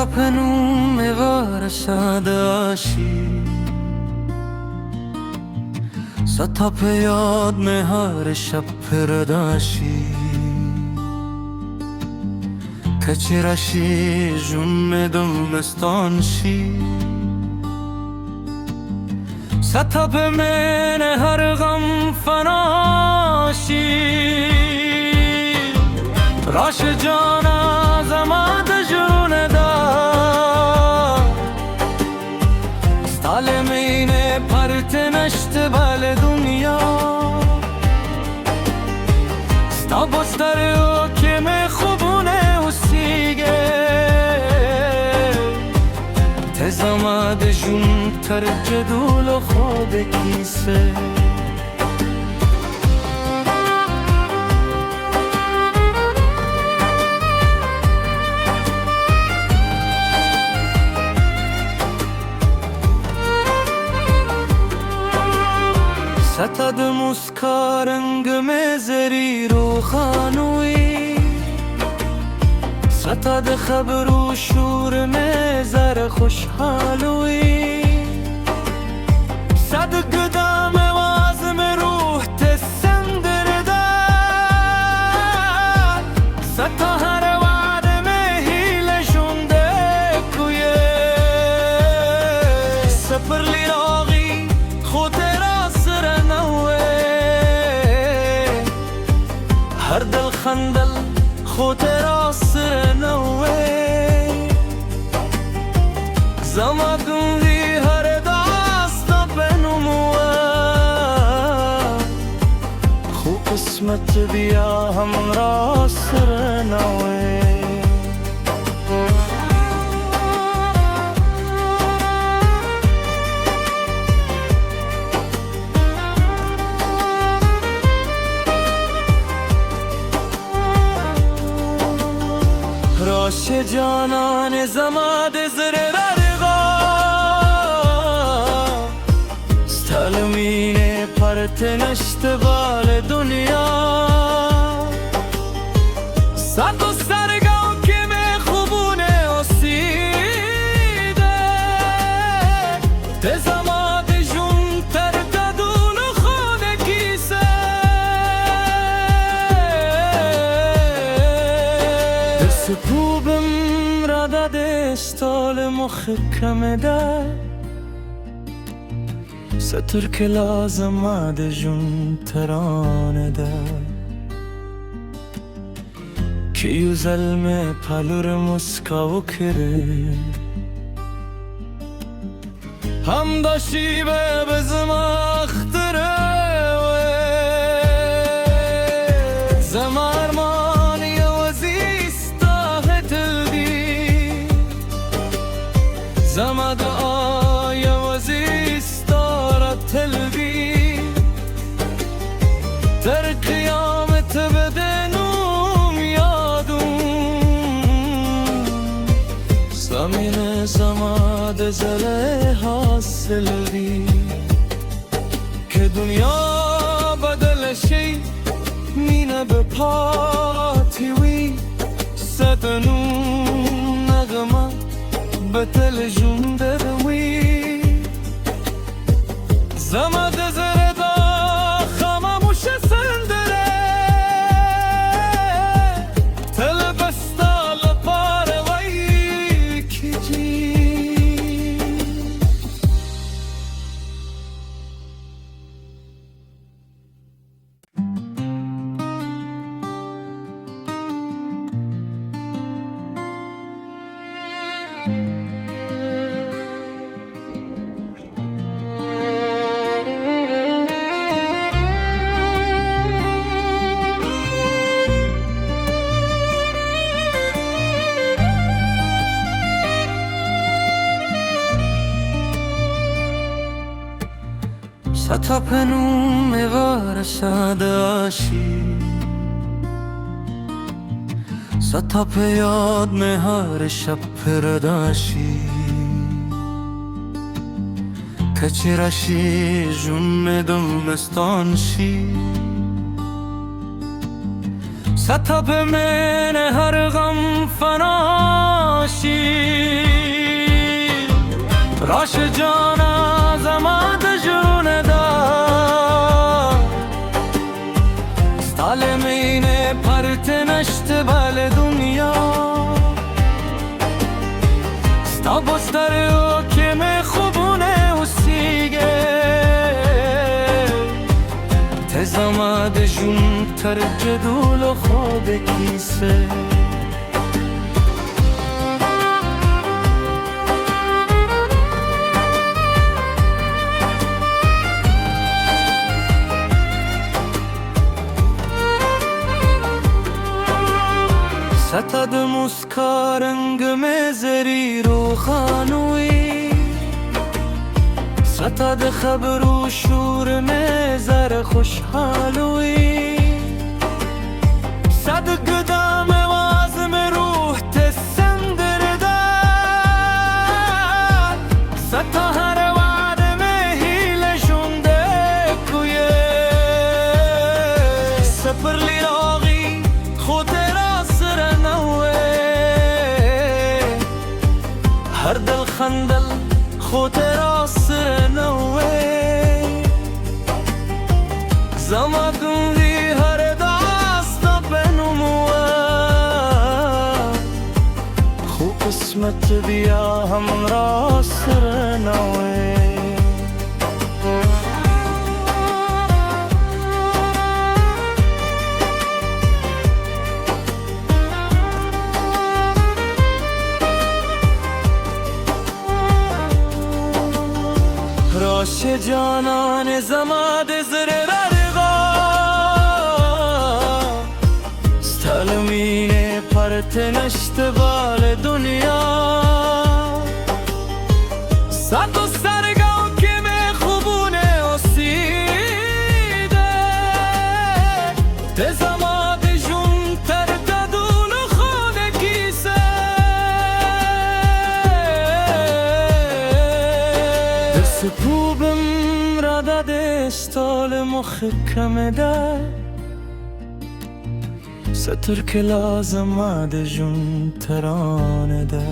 ستا پنوم وارساد آشی ستا پیاد مهار شب پرداشی کچی رشی جون دمستانشی ستا به من هر غم فناشی راش جان زماد جون دا ستال مینه پرت نشت بال دنیا ستا بستر او که می خوبونه و سیگه تزماد جون تر جدول و خواب کیسه ستاد مسکا رنگ مزری رو خانوی ستاد خبر و شور مزر خوشحالوی صد قدام وازم روح تسندر دار ستا هر وعد مهیل جنده کویه سپر لی راغی خود هر دل خندل خود را سر نوی زمادون دی هر داستا بنموه خو قسمت بیا هم را سر نوی راش جانان زماد زر ررغا ستالمین پرت نشت بال دنیا صد و سرگاو که می خوبونه و سیده تزماد جون تر ددون خود کیسه سکوبم را داده استال محکم ده ستر که لازم آده جون ترانه ده که یو ظلم پلور مسکاو کره هم داشتی به بزم اختره زمار زماد آیا وزیست دارد تلبی در قیامت بدنوم یادون زمین زماد زله حاصل بی که دنیا بدل شی مینه به پاتیوی ستنون نغمه بتل جون دروی زماد زردا خاموش سندره تل بستال پار وی کجی ستا پنوم وارساد آشی ستا پیاد مهار شب پرداشی کچی رشی جون دمستانشی ستا به من هر غم فناشی راش جان از اماد جون دا ستالمین پرت نشت بال دنیا ستا بستر او که می خوبونه و سیگه تزاماد جون تر جدول و خود کیسه ستاد مسکا رنگ میں زری روخانوی ستاد خبر و شور میں زر خوشحالوی صد گدام واز میں روح تسندر دار ستا ہر وعد میں ہیل شنده کویه سپر لی راغی خود هر دل خندل خود را سر نوی زمادون دی هر داستا بنموه خوب قسمت بیا هم را سر نوی راش جانان زماد زر ررغا ستالمین پرت نشت بال دنیا سد و سرگاو که می خوبونه و سیده تزاماد جون تر ددون و خود کیسه دست خوبم را داده استال محکم ده ستر که لازم آده جون ترانه ده